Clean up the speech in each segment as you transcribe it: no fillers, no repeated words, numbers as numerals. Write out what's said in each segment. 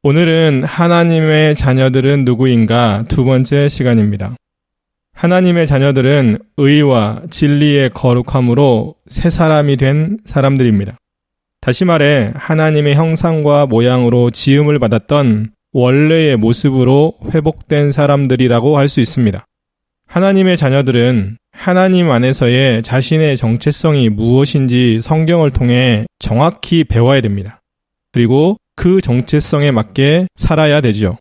오늘은 하나님의 자녀들은 누구인가 두 번째 시간입니다. 하나님의 자녀들은 의와 진리의 거룩함으로 새 사람이 된 사람들입니다. 다시 말해 하나님의 형상과 모양으로 지음을 받았던 원래의 모습으로 회복된 사람들이라고 할 수 있습니다. 하나님의 자녀들은 하나님 안에서의 자신의 정체성이 무엇인지 성경을 통해 정확히 배워야 됩니다. 그리고 그 정체성에 맞게 살아야 되죠.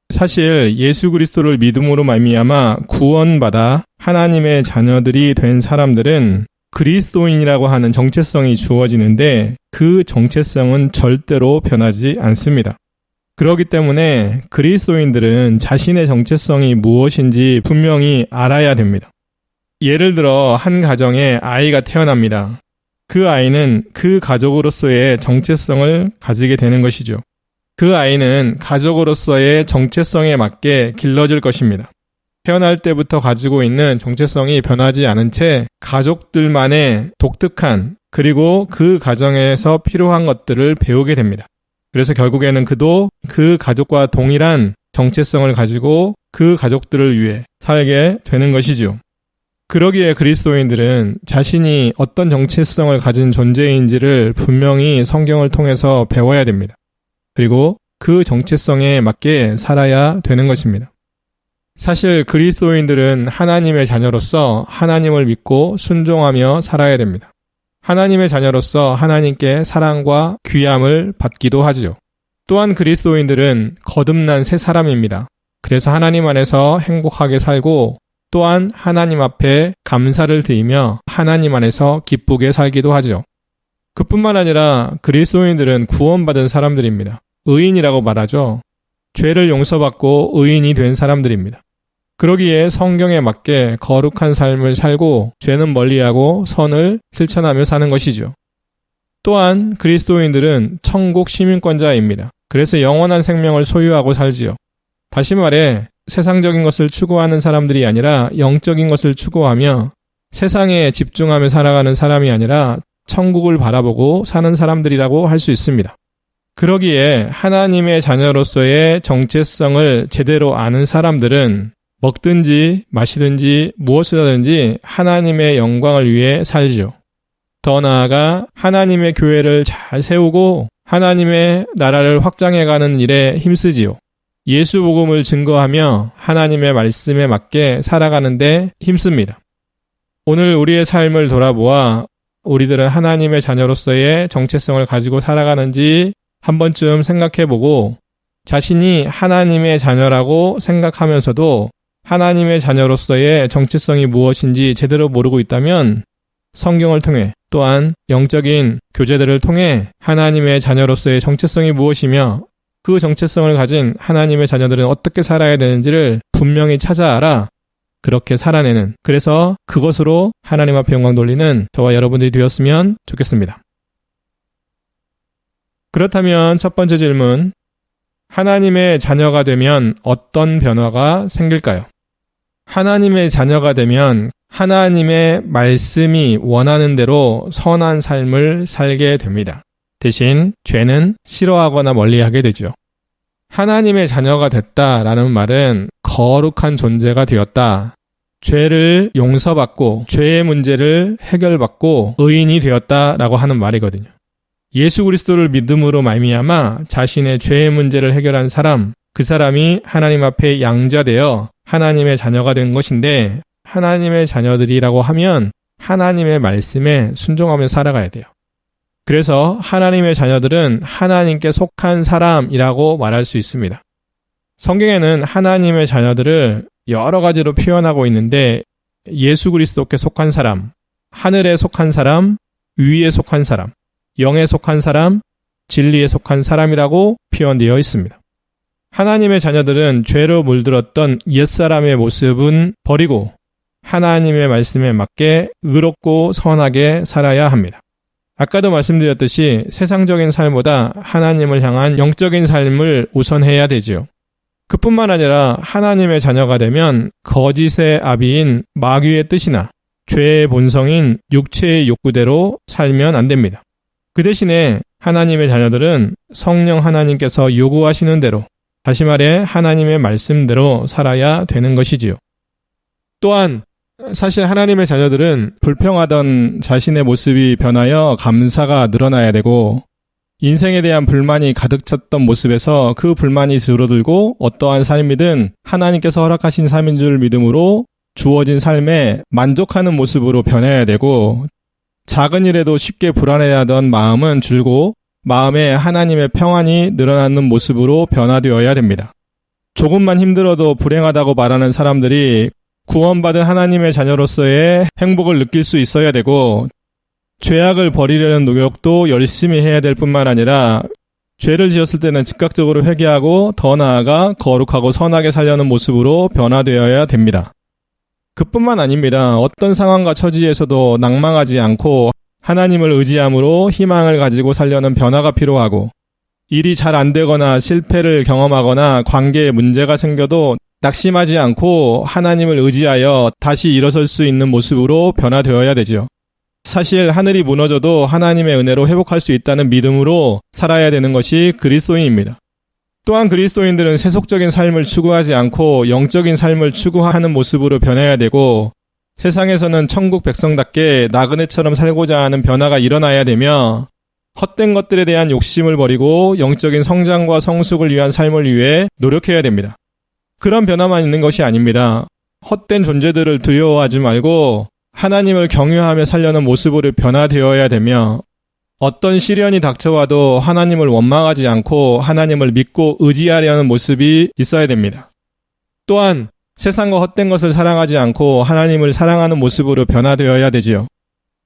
사실 예수 그리스도를 믿음으로 말미암아 구원받아 하나님의 자녀들이 된 사람들은 그리스도인이라고 하는 정체성이 주어지는데 그 정체성은 절대로 변하지 않습니다. 그렇기 때문에 그리스도인들은 자신의 정체성이 무엇인지 분명히 알아야 됩니다. 예를 들어 한 가정에 아이가 태어납니다. 그 아이는 그 가족으로서의 정체성을 가지게 되는 것이죠. 그 아이는 가족으로서의 정체성에 맞게 길러질 것입니다. 태어날 때부터 가지고 있는 정체성이 변하지 않은 채 가족들만의 독특한 그리고 그 가정에서 필요한 것들을 배우게 됩니다. 그래서 결국에는 그도 그 가족과 동일한 정체성을 가지고 그 가족들을 위해 살게 되는 것이죠. 그러기에 그리스도인들은 자신이 어떤 정체성을 가진 존재인지를 분명히 성경을 통해서 배워야 됩니다. 그리고 그 정체성에 맞게 살아야 되는 것입니다. 사실 그리스도인들은 하나님의 자녀로서 하나님을 믿고 순종하며 살아야 됩니다. 하나님의 자녀로서 하나님께 사랑과 귀함을 받기도 하지요. 또한 그리스도인들은 거듭난 새 사람입니다. 그래서 하나님 안에서 행복하게 살고 또한 하나님 앞에 감사를 드리며 하나님 안에서 기쁘게 살기도 하지요. 그뿐만 아니라 그리스도인들은 구원받은 사람들입니다. 의인이라고 말하죠. 죄를 용서받고 의인이 된 사람들입니다. 그러기에 성경에 맞게 거룩한 삶을 살고 죄는 멀리하고 선을 실천하며 사는 것이죠. 또한 그리스도인들은 천국 시민권자입니다. 그래서 영원한 생명을 소유하고 살지요. 다시 말해 세상적인 것을 추구하는 사람들이 아니라 영적인 것을 추구하며 세상에 집중하며 살아가는 사람이 아니라 천국을 바라보고 사는 사람들이라고 할 수 있습니다. 그러기에 하나님의 자녀로서의 정체성을 제대로 아는 사람들은 먹든지 마시든지 무엇을 하든지 하나님의 영광을 위해 살지요. 더 나아가 하나님의 교회를 잘 세우고 하나님의 나라를 확장해가는 일에 힘쓰지요. 예수 복음을 증거하며 하나님의 말씀에 맞게 살아가는데 힘씁니다. 오늘 우리의 삶을 돌아보아 우리들은 하나님의 자녀로서의 정체성을 가지고 살아가는지 한 번쯤 생각해보고 자신이 하나님의 자녀라고 생각하면서도 하나님의 자녀로서의 정체성이 무엇인지 제대로 모르고 있다면 성경을 통해 또한 영적인 교제들을 통해 하나님의 자녀로서의 정체성이 무엇이며 그 정체성을 가진 하나님의 자녀들은 어떻게 살아야 되는지를 분명히 찾아 알아 그렇게 살아내는 그래서 그것으로 하나님 앞에 영광 돌리는 저와 여러분들이 되었으면 좋겠습니다. 그렇다면 첫 번째 질문, 하나님의 자녀가 되면 어떤 변화가 생길까요? 하나님의 자녀가 되면 하나님의 말씀이 원하는 대로 선한 삶을 살게 됩니다. 대신 죄는 싫어하거나 멀리하게 되죠. 하나님의 자녀가 됐다라는 말은 거룩한 존재가 되었다. 죄를 용서받고 죄의 문제를 해결받고 의인이 되었다라고 하는 말이거든요. 예수 그리스도를 믿음으로 말미암아 자신의 죄의 문제를 해결한 사람, 그 사람이 하나님 앞에 양자되어 하나님의 자녀가 된 것인데 하나님의 자녀들이라고 하면 하나님의 말씀에 순종하며 살아가야 돼요. 그래서 하나님의 자녀들은 하나님께 속한 사람이라고 말할 수 있습니다. 성경에는 하나님의 자녀들을 여러 가지로 표현하고 있는데 예수 그리스도께 속한 사람, 하늘에 속한 사람, 위에 속한 사람, 영에 속한 사람, 진리에 속한 사람이라고 표현되어 있습니다. 하나님의 자녀들은 죄로 물들었던 옛사람의 모습은 버리고 하나님의 말씀에 맞게 의롭고 선하게 살아야 합니다. 아까도 말씀드렸듯이 세상적인 삶보다 하나님을 향한 영적인 삶을 우선해야 되지요. 그뿐만 아니라 하나님의 자녀가 되면 거짓의 아비인 마귀의 뜻이나 죄의 본성인 육체의 욕구대로 살면 안 됩니다. 그 대신에 하나님의 자녀들은 성령 하나님께서 요구하시는 대로, 다시 말해 하나님의 말씀대로 살아야 되는 것이지요. 또한 사실 하나님의 자녀들은 불평하던 자신의 모습이 변하여 감사가 늘어나야 되고, 인생에 대한 불만이 가득 찼던 모습에서 그 불만이 줄어들고 어떠한 삶이든 하나님께서 허락하신 삶인 줄 믿음으로 주어진 삶에 만족하는 모습으로 변해야 되고, 작은 일에도 쉽게 불안해하던 마음은 줄고 마음에 하나님의 평안이 늘어나는 모습으로 변화되어야 됩니다. 조금만 힘들어도 불행하다고 말하는 사람들이 구원받은 하나님의 자녀로서의 행복을 느낄 수 있어야 되고, 죄악을 버리려는 노력도 열심히 해야 될 뿐만 아니라 죄를 지었을 때는 즉각적으로 회개하고 더 나아가 거룩하고 선하게 살려는 모습으로 변화되어야 됩니다. 그뿐만 아닙니다. 어떤 상황과 처지에서도 낭망하지 않고 하나님을 의지함으로 희망을 가지고 살려는 변화가 필요하고, 일이 잘 안 되거나 실패를 경험하거나 관계에 문제가 생겨도 낙심하지 않고 하나님을 의지하여 다시 일어설 수 있는 모습으로 변화되어야 되죠. 사실 하늘이 무너져도 하나님의 은혜로 회복할 수 있다는 믿음으로 살아야 되는 것이 그리스도인입니다. 또한 그리스도인들은 세속적인 삶을 추구하지 않고 영적인 삶을 추구하는 모습으로 변해야 되고, 세상에서는 천국 백성답게 나그네처럼 살고자 하는 변화가 일어나야 되며, 헛된 것들에 대한 욕심을 버리고 영적인 성장과 성숙을 위한 삶을 위해 노력해야 됩니다. 그런 변화만 있는 것이 아닙니다. 헛된 존재들을 두려워하지 말고 하나님을 경외하며 살려는 모습으로 변화되어야 되며, 어떤 시련이 닥쳐와도 하나님을 원망하지 않고 하나님을 믿고 의지하려는 모습이 있어야 됩니다. 또한 세상과 헛된 것을 사랑하지 않고 하나님을 사랑하는 모습으로 변화되어야 되지요.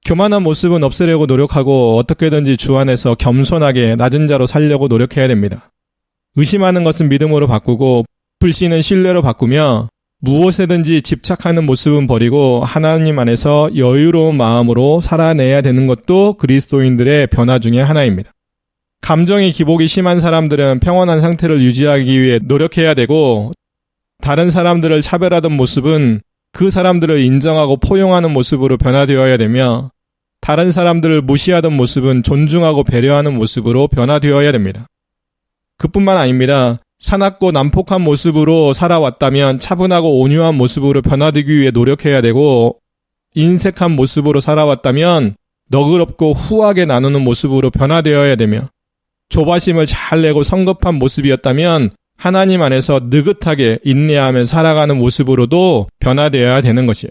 교만한 모습은 없애려고 노력하고 어떻게든지 주 안에서 겸손하게 낮은 자로 살려고 노력해야 됩니다. 의심하는 것은 믿음으로 바꾸고 불신은 신뢰로 바꾸며, 무엇에든지 집착하는 모습은 버리고 하나님 안에서 여유로운 마음으로 살아내야 되는 것도 그리스도인들의 변화 중에 하나입니다. 감정의 기복이 심한 사람들은 평온한 상태를 유지하기 위해 노력해야 되고, 다른 사람들을 차별하던 모습은 그 사람들을 인정하고 포용하는 모습으로 변화되어야 되며, 다른 사람들을 무시하던 모습은 존중하고 배려하는 모습으로 변화되어야 됩니다. 그뿐만 아닙니다. 사납고 난폭한 모습으로 살아왔다면 차분하고 온유한 모습으로 변화되기 위해 노력해야 되고, 인색한 모습으로 살아왔다면 너그럽고 후하게 나누는 모습으로 변화되어야 되며, 조바심을 잘 내고 성급한 모습이었다면 하나님 안에서 느긋하게 인내하며 살아가는 모습으로도 변화되어야 되는 것이에요.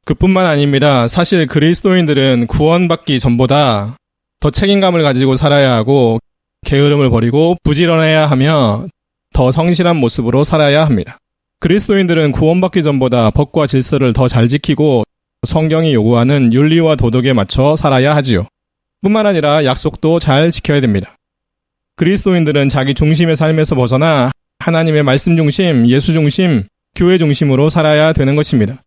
그뿐만 아닙니다. 사실 그리스도인들은 구원받기 전보다 더 책임감을 가지고 살아야 하고, 게으름을 버리고 부지런해야 하며 더 성실한 모습으로 살아야 합니다. 그리스도인들은 구원받기 전보다 법과 질서를 더 잘 지키고 성경이 요구하는 윤리와 도덕에 맞춰 살아야 하지요. 뿐만 아니라 약속도 잘 지켜야 됩니다. 그리스도인들은 자기 중심의 삶에서 벗어나 하나님의 말씀 중심, 예수 중심, 교회 중심으로 살아야 되는 것입니다.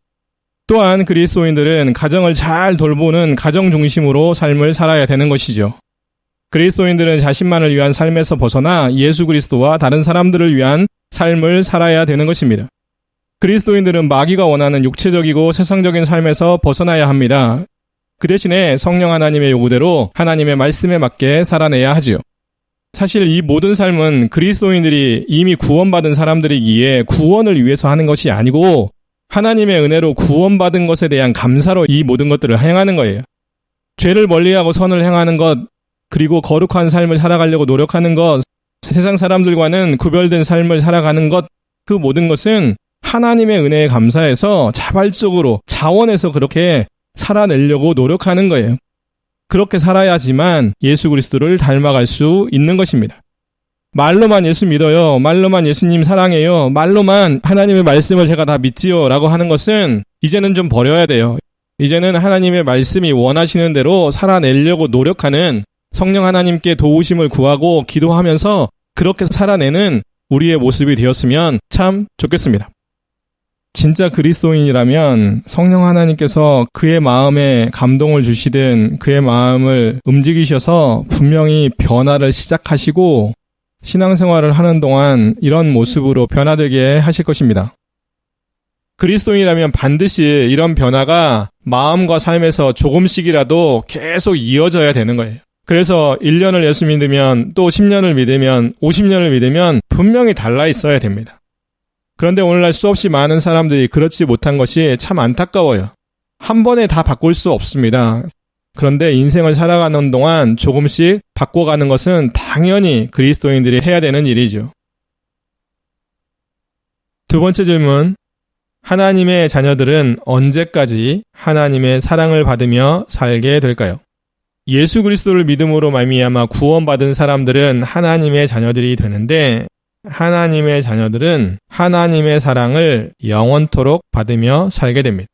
또한 그리스도인들은 가정을 잘 돌보는 가정 중심으로 삶을 살아야 되는 것이죠. 그리스도인들은 자신만을 위한 삶에서 벗어나 예수 그리스도와 다른 사람들을 위한 삶을 살아야 되는 것입니다. 그리스도인들은 마귀가 원하는 육체적이고 세상적인 삶에서 벗어나야 합니다. 그 대신에 성령 하나님의 요구대로 하나님의 말씀에 맞게 살아내야 하지요. 사실 이 모든 삶은 그리스도인들이 이미 구원받은 사람들이기에 구원을 위해서 하는 것이 아니고, 하나님의 은혜로 구원받은 것에 대한 감사로 이 모든 것들을 행하는 거예요. 죄를 멀리하고 선을 행하는 것, 그리고 거룩한 삶을 살아가려고 노력하는 것, 세상 사람들과는 구별된 삶을 살아가는 것, 그 모든 것은 하나님의 은혜에 감사해서 자발적으로 자원해서 그렇게 살아내려고 노력하는 거예요. 그렇게 살아야지만 예수 그리스도를 닮아갈 수 있는 것입니다. 말로만 예수 믿어요, 말로만 예수님 사랑해요, 말로만 하나님의 말씀을 제가 다 믿지요 라고 하는 것은 이제는 좀 버려야 돼요. 이제는 하나님의 말씀이 원하시는 대로 살아내려고 노력하는, 성령 하나님께 도우심을 구하고 기도하면서 그렇게 살아내는 우리의 모습이 되었으면 참 좋겠습니다. 진짜 그리스도인이라면 성령 하나님께서 그의 마음에 감동을 주시든 그의 마음을 움직이셔서 분명히 변화를 시작하시고 신앙생활을 하는 동안 이런 모습으로 변화되게 하실 것입니다. 그리스도인이라면 반드시 이런 변화가 마음과 삶에서 조금씩이라도 계속 이어져야 되는 거예요. 그래서 1년을 예수 믿으면 또 10년을 믿으면 50년을 믿으면 분명히 달라 있어야 됩니다. 그런데 오늘날 수없이 많은 사람들이 그렇지 못한 것이 참 안타까워요. 한 번에 다 바꿀 수 없습니다. 그런데 인생을 살아가는 동안 조금씩 바꿔가는 것은 당연히 그리스도인들이 해야 되는 일이죠. 두 번째 질문. 하나님의 자녀들은 언제까지 하나님의 사랑을 받으며 살게 될까요? 예수 그리스도를 믿음으로 말미암아 구원받은 사람들은 하나님의 자녀들이 되는데 하나님의 자녀들은 하나님의 사랑을 영원토록 받으며 살게 됩니다.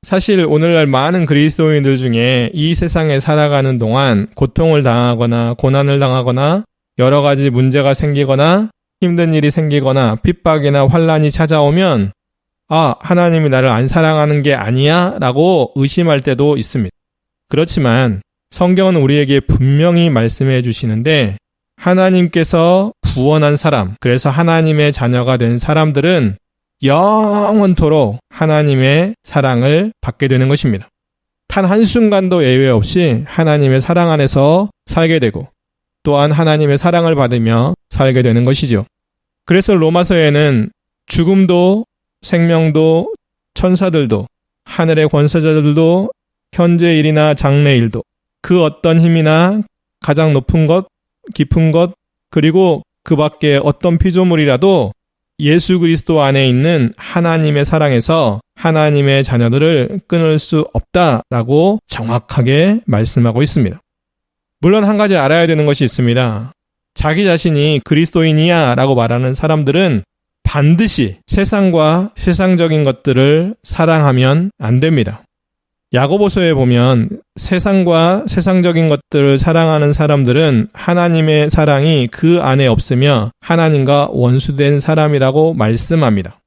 사실 오늘날 많은 그리스도인들 중에 이 세상에 살아가는 동안 고통을 당하거나 고난을 당하거나 여러 가지 문제가 생기거나 힘든 일이 생기거나 핍박이나 환난이 찾아오면 하나님이 나를 안 사랑하는 게 아니야? 라고 의심할 때도 있습니다. 그렇지만 성경은 우리에게 분명히 말씀해 주시는데 하나님께서 구원한 사람, 그래서 하나님의 자녀가 된 사람들은 영원토록 하나님의 사랑을 받게 되는 것입니다. 단 한순간도 예외 없이 하나님의 사랑 안에서 살게 되고 또한 하나님의 사랑을 받으며 살게 되는 것이죠. 그래서 로마서에는 죽음도 생명도 천사들도 하늘의 권세자들도 현재 일이나 장래 일도 그 어떤 힘이나 가장 높은 것, 깊은 것, 그리고 그 밖에 어떤 피조물이라도 예수 그리스도 안에 있는 하나님의 사랑에서 하나님의 자녀들을 끊을 수 없다라고 정확하게 말씀하고 있습니다. 물론 한 가지 알아야 되는 것이 있습니다. 자기 자신이 그리스도인이야 라고 말하는 사람들은 반드시 세상과 세상적인 것들을 사랑하면 안 됩니다. 야고보서에 보면 세상과 세상적인 것들을 사랑하는 사람들은 하나님의 사랑이 그 안에 없으며 하나님과 원수된 사람이라고 말씀합니다.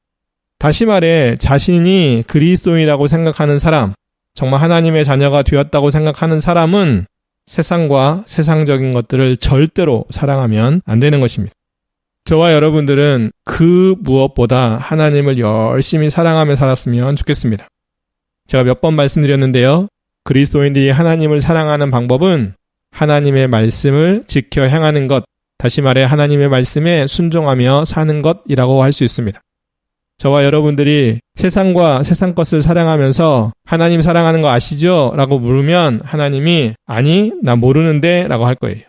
다시 말해 자신이 그리스도인이라고 생각하는 사람, 정말 하나님의 자녀가 되었다고 생각하는 사람은 세상과 세상적인 것들을 절대로 사랑하면 안 되는 것입니다. 저와 여러분들은 그 무엇보다 하나님을 열심히 사랑하며 살았으면 좋겠습니다. 제가 몇 번 말씀드렸는데요. 그리스도인들이 하나님을 사랑하는 방법은 하나님의 말씀을 지켜 행하는 것, 다시 말해 하나님의 말씀에 순종하며 사는 것이라고 할 수 있습니다. 저와 여러분들이 세상과 세상 것을 사랑하면서 하나님 사랑하는 거 아시죠? 라고 물으면 하나님이 아니, 나 모르는데 라고 할 거예요.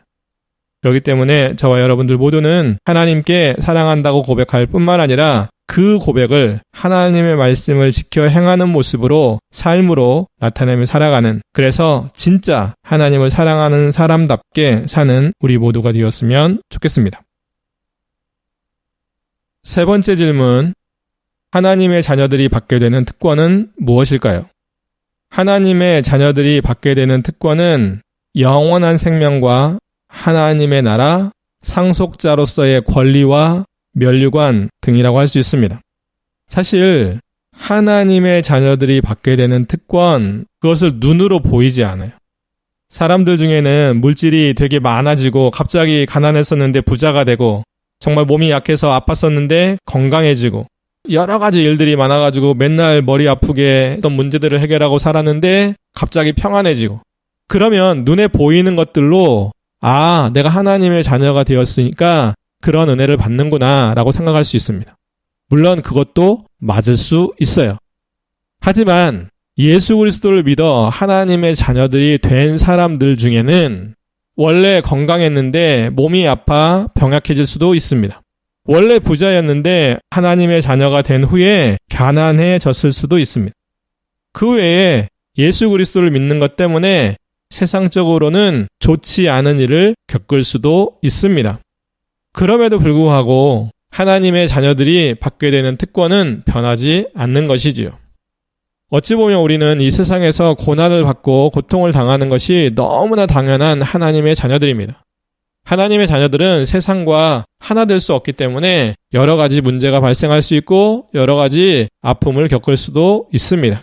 그렇기 때문에 저와 여러분들 모두는 하나님께 사랑한다고 고백할 뿐만 아니라 그 고백을 하나님의 말씀을 지켜 행하는 모습으로 삶으로 나타내며 살아가는, 그래서 진짜 하나님을 사랑하는 사람답게 사는 우리 모두가 되었으면 좋겠습니다. 세 번째 질문. 하나님의 자녀들이 받게 되는 특권은 무엇일까요? 하나님의 자녀들이 받게 되는 특권은 영원한 생명과 하나님의 나라, 상속자로서의 권리와 면류관 등이라고 할 수 있습니다. 사실 하나님의 자녀들이 받게 되는 특권, 그것을 눈으로 보이지 않아요. 사람들 중에는 물질이 되게 많아지고 갑자기 가난했었는데 부자가 되고 정말 몸이 약해서 아팠었는데 건강해지고 여러 가지 일들이 많아가지고 맨날 머리 아프게 어떤 문제들을 해결하고 살았는데 갑자기 평안해지고, 그러면 눈에 보이는 것들로 내가 하나님의 자녀가 되었으니까 그런 은혜를 받는구나 라고 생각할 수 있습니다. 물론 그것도 맞을 수 있어요. 하지만 예수 그리스도를 믿어 하나님의 자녀들이 된 사람들 중에는 원래 건강했는데 몸이 아파 병약해질 수도 있습니다. 원래 부자였는데 하나님의 자녀가 된 후에 가난해졌을 수도 있습니다. 그 외에 예수 그리스도를 믿는 것 때문에 세상적으로는 좋지 않은 일을 겪을 수도 있습니다. 그럼에도 불구하고 하나님의 자녀들이 받게 되는 특권은 변하지 않는 것이지요. 어찌 보면 우리는 이 세상에서 고난을 받고 고통을 당하는 것이 너무나 당연한 하나님의 자녀들입니다. 하나님의 자녀들은 세상과 하나 될 수 없기 때문에 여러 가지 문제가 발생할 수 있고 여러 가지 아픔을 겪을 수도 있습니다.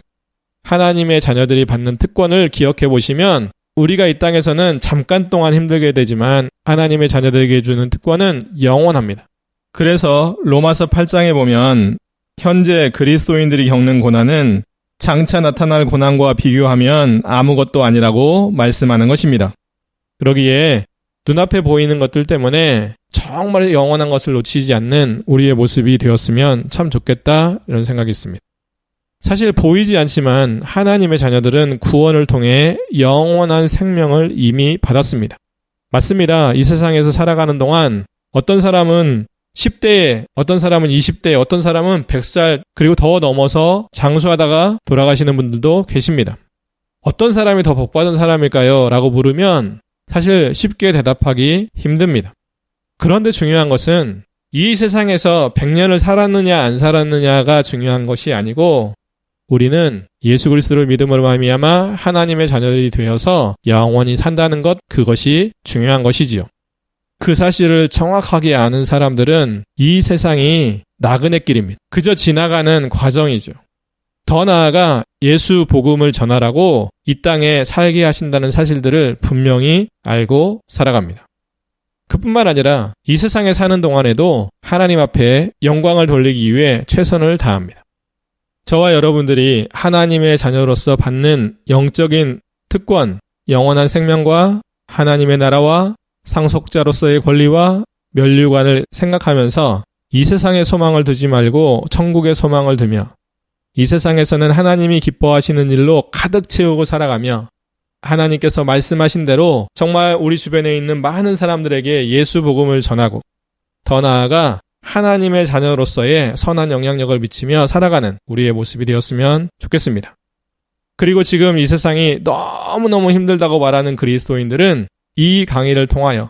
하나님의 자녀들이 받는 특권을 기억해 보시면 우리가 이 땅에서는 잠깐 동안 힘들게 되지만 하나님의 자녀들에게 주는 특권은 영원합니다. 그래서 로마서 8장에 보면 현재 그리스도인들이 겪는 고난은 장차 나타날 고난과 비교하면 아무것도 아니라고 말씀하는 것입니다. 그러기에 눈앞에 보이는 것들 때문에 정말 영원한 것을 놓치지 않는 우리의 모습이 되었으면 참 좋겠다 이런 생각이 있습니다. 사실 보이지 않지만 하나님의 자녀들은 구원을 통해 영원한 생명을 이미 받았습니다. 맞습니다. 이 세상에서 살아가는 동안 어떤 사람은 10대에, 어떤 사람은 20대, 어떤 사람은 100살 그리고 더 넘어서 장수하다가 돌아가시는 분들도 계십니다. 어떤 사람이 더 복받은 사람일까요? 라고 물으면 사실 쉽게 대답하기 힘듭니다. 그런데 중요한 것은 이 세상에서 100년을 살았느냐 안 살았느냐가 중요한 것이 아니고 우리는 예수 그리스도를 믿음으로 말미암아 하나님의 자녀들이 되어서 영원히 산다는 것, 그것이 중요한 것이지요. 그 사실을 정확하게 아는 사람들은 이 세상이 나그네 길입니다. 그저 지나가는 과정이죠. 더 나아가 예수 복음을 전하라고 이 땅에 살게 하신다는 사실들을 분명히 알고 살아갑니다. 그뿐만 아니라 이 세상에 사는 동안에도 하나님 앞에 영광을 돌리기 위해 최선을 다합니다. 저와 여러분들이 하나님의 자녀로서 받는 영적인 특권, 영원한 생명과 하나님의 나라와 상속자로서의 권리와 면류관을 생각하면서 이 세상의 소망을 두지 말고 천국의 소망을 두며 이 세상에서는 하나님이 기뻐하시는 일로 가득 채우고 살아가며 하나님께서 말씀하신 대로 정말 우리 주변에 있는 많은 사람들에게 예수 복음을 전하고 더 나아가 하나님의 자녀로서의 선한 영향력을 미치며 살아가는 우리의 모습이 되었으면 좋겠습니다. 그리고 지금 이 세상이 너무너무 힘들다고 말하는 그리스도인들은 이 강의를 통하여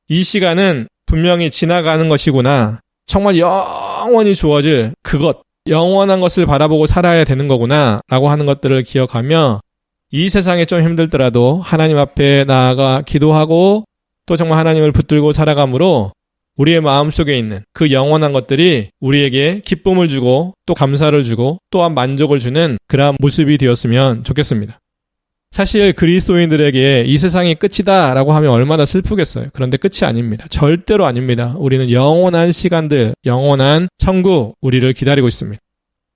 이 시간은 분명히 지나가는 것이구나. 정말 영원히 주어질 그것, 영원한 것을 바라보고 살아야 되는 거구나 라고 하는 것들을 기억하며 이 세상에 좀 힘들더라도 하나님 앞에 나아가 기도하고 또 정말 하나님을 붙들고 살아감으로 우리의 마음속에 있는 그 영원한 것들이 우리에게 기쁨을 주고 또 감사를 주고 또한 만족을 주는 그러한 모습이 되었으면 좋겠습니다. 사실 그리스도인들에게 이 세상이 끝이다 라고 하면 얼마나 슬프겠어요. 그런데 끝이 아닙니다. 절대로 아닙니다. 우리는 영원한 시간들, 영원한 천국 우리를 기다리고 있습니다.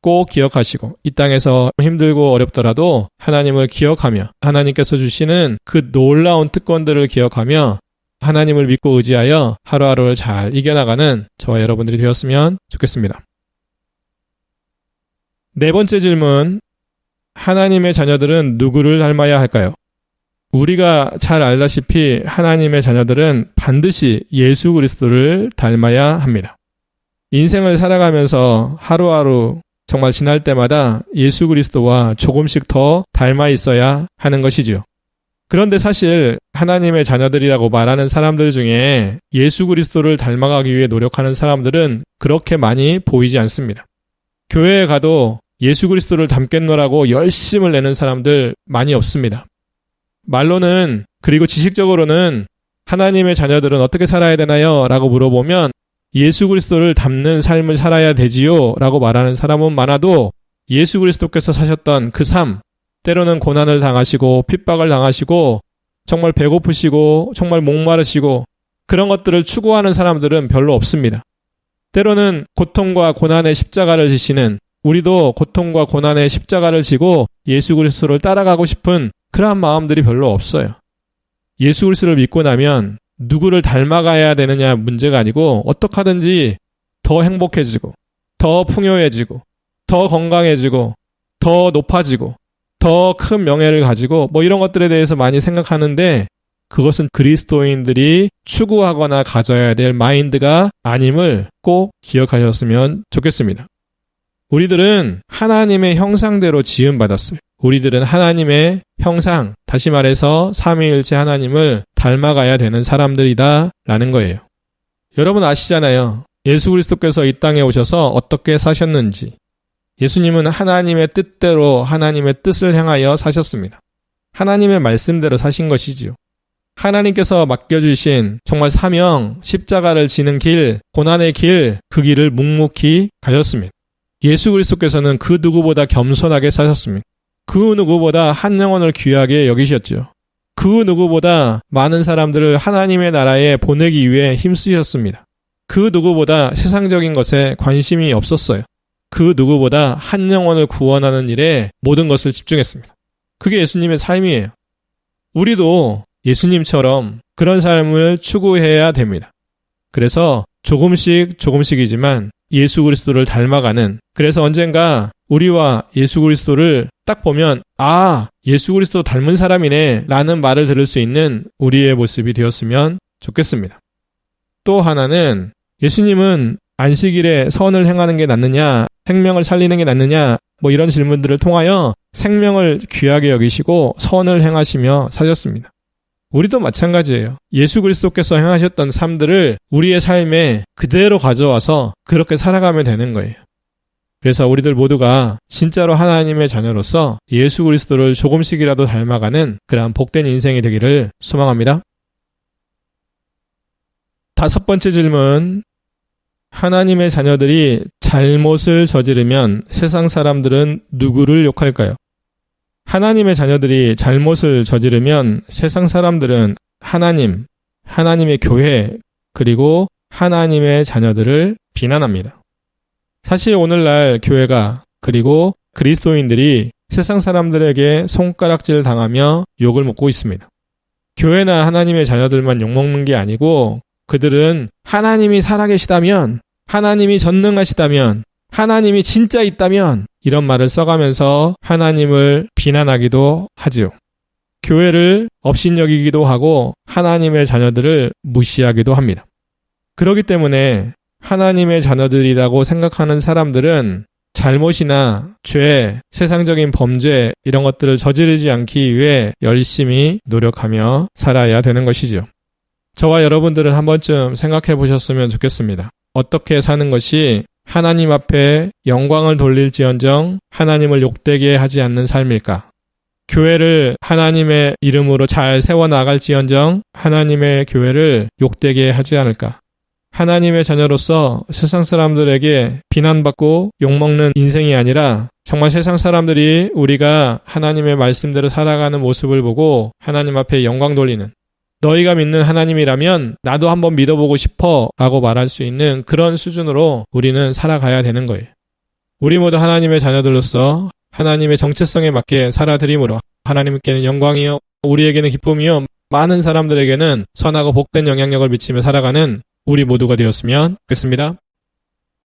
꼭 기억하시고 이 땅에서 힘들고 어렵더라도 하나님을 기억하며 하나님께서 주시는 그 놀라운 특권들을 기억하며 하나님을 믿고 의지하여 하루하루를 잘 이겨나가는 저와 여러분들이 되었으면 좋겠습니다. 네 번째 질문, 하나님의 자녀들은 누구를 닮아야 할까요? 우리가 잘 알다시피 하나님의 자녀들은 반드시 예수 그리스도를 닮아야 합니다. 인생을 살아가면서 하루하루 정말 지날 때마다 예수 그리스도와 조금씩 더 닮아 있어야 하는 것이지요. 그런데 사실 하나님의 자녀들이라고 말하는 사람들 중에 예수 그리스도를 닮아가기 위해 노력하는 사람들은 그렇게 많이 보이지 않습니다. 교회에 가도 예수 그리스도를 닮겠노라고 열심을 내는 사람들 많이 없습니다. 말로는 그리고 지식적으로는 하나님의 자녀들은 어떻게 살아야 되나요? 라고 물어보면 예수 그리스도를 닮는 삶을 살아야 되지요? 라고 말하는 사람은 많아도 예수 그리스도께서 사셨던 그 삶, 때로는 고난을 당하시고 핍박을 당하시고 정말 배고프시고 정말 목마르시고 그런 것들을 추구하는 사람들은 별로 없습니다. 때로는 고통과 고난의 십자가를 지시는 우리도 고통과 고난의 십자가를 지고 예수 그리스도를 따라가고 싶은 그러한 마음들이 별로 없어요. 예수 그리스도를 믿고 나면 누구를 닮아가야 되느냐 문제가 아니고 어떻게 하든지 더 행복해지고 더 풍요해지고 더 건강해지고 더 높아지고 더 큰 명예를 가지고 이런 것들에 대해서 많이 생각하는데 그것은 그리스도인들이 추구하거나 가져야 될 마인드가 아님을 꼭 기억하셨으면 좋겠습니다. 우리들은 하나님의 형상대로 지음받았어요. 우리들은 하나님의 형상, 다시 말해서 삼위일체 하나님을 닮아가야 되는 사람들이다 라는 거예요. 여러분 아시잖아요. 예수 그리스도께서 이 땅에 오셔서 어떻게 사셨는지. 예수님은 하나님의 뜻대로 하나님의 뜻을 향하여 사셨습니다. 하나님의 말씀대로 사신 것이지요. 하나님께서 맡겨주신 정말 사명, 십자가를 지는 길, 고난의 길, 그 길을 묵묵히 가셨습니다. 예수 그리스도께서는 그 누구보다 겸손하게 사셨습니다. 그 누구보다 한 영혼을 귀하게 여기셨죠. 그 누구보다 많은 사람들을 하나님의 나라에 보내기 위해 힘쓰셨습니다. 그 누구보다 세상적인 것에 관심이 없었어요. 그 누구보다 한 영혼을 구원하는 일에 모든 것을 집중했습니다. 그게 예수님의 삶이에요. 우리도 예수님처럼 그런 삶을 추구해야 됩니다. 그래서 조금씩이지만 예수 그리스도를 닮아가는, 그래서 언젠가 우리와 예수 그리스도를 딱 보면 예수 그리스도 닮은 사람이네 라는 말을 들을 수 있는 우리의 모습이 되었으면 좋겠습니다. 또 하나는, 예수님은 안식일에 선을 행하는 게 낫느냐, 생명을 살리는 게 낫느냐, 이런 질문들을 통하여 생명을 귀하게 여기시고 선을 행하시며 사셨습니다. 우리도 마찬가지예요. 예수 그리스도께서 행하셨던 삶들을 우리의 삶에 그대로 가져와서 그렇게 살아가면 되는 거예요. 그래서 우리들 모두가 진짜로 하나님의 자녀로서 예수 그리스도를 조금씩이라도 닮아가는 그러한 복된 인생이 되기를 소망합니다. 5번째 질문. 하나님의 자녀들이 잘못을 저지르면 세상 사람들은 누구를 욕할까요? 하나님의 자녀들이 잘못을 저지르면 세상 사람들은 하나님, 하나님의 교회, 그리고 하나님의 자녀들을 비난합니다. 사실 오늘날 교회가, 그리고 그리스도인들이 세상 사람들에게 손가락질 당하며 욕을 먹고 있습니다. 교회나 하나님의 자녀들만 욕먹는 게 아니고, 그들은 하나님이 살아계시다면, 하나님이 전능하시다면, 하나님이 진짜 있다면 이런 말을 써가면서 하나님을 비난하기도 하지요. 교회를 업신여기기도 하고 하나님의 자녀들을 무시하기도 합니다. 그렇기 때문에 하나님의 자녀들이라고 생각하는 사람들은 잘못이나 죄, 세상적인 범죄 이런 것들을 저지르지 않기 위해 열심히 노력하며 살아야 되는 것이죠. 저와 여러분들은 한 번쯤 생각해 보셨으면 좋겠습니다. 어떻게 사는 것이 하나님 앞에 영광을 돌릴지언정 하나님을 욕되게 하지 않는 삶일까? 교회를 하나님의 이름으로 잘 세워나갈지언정 하나님의 교회를 욕되게 하지 않을까? 하나님의 자녀로서 세상 사람들에게 비난받고 욕먹는 인생이 아니라 정말 세상 사람들이 우리가 하나님의 말씀대로 살아가는 모습을 보고 하나님 앞에 영광 돌리는, 너희가 믿는 하나님이라면 나도 한번 믿어보고 싶어 라고 말할 수 있는 그런 수준으로 우리는 살아가야 되는 거예요. 우리 모두 하나님의 자녀들로서 하나님의 정체성에 맞게 살아드림으로 하나님께는 영광이요, 우리에게는 기쁨이요, 많은 사람들에게는 선하고 복된 영향력을 미치며 살아가는 우리 모두가 되었으면 좋겠습니다.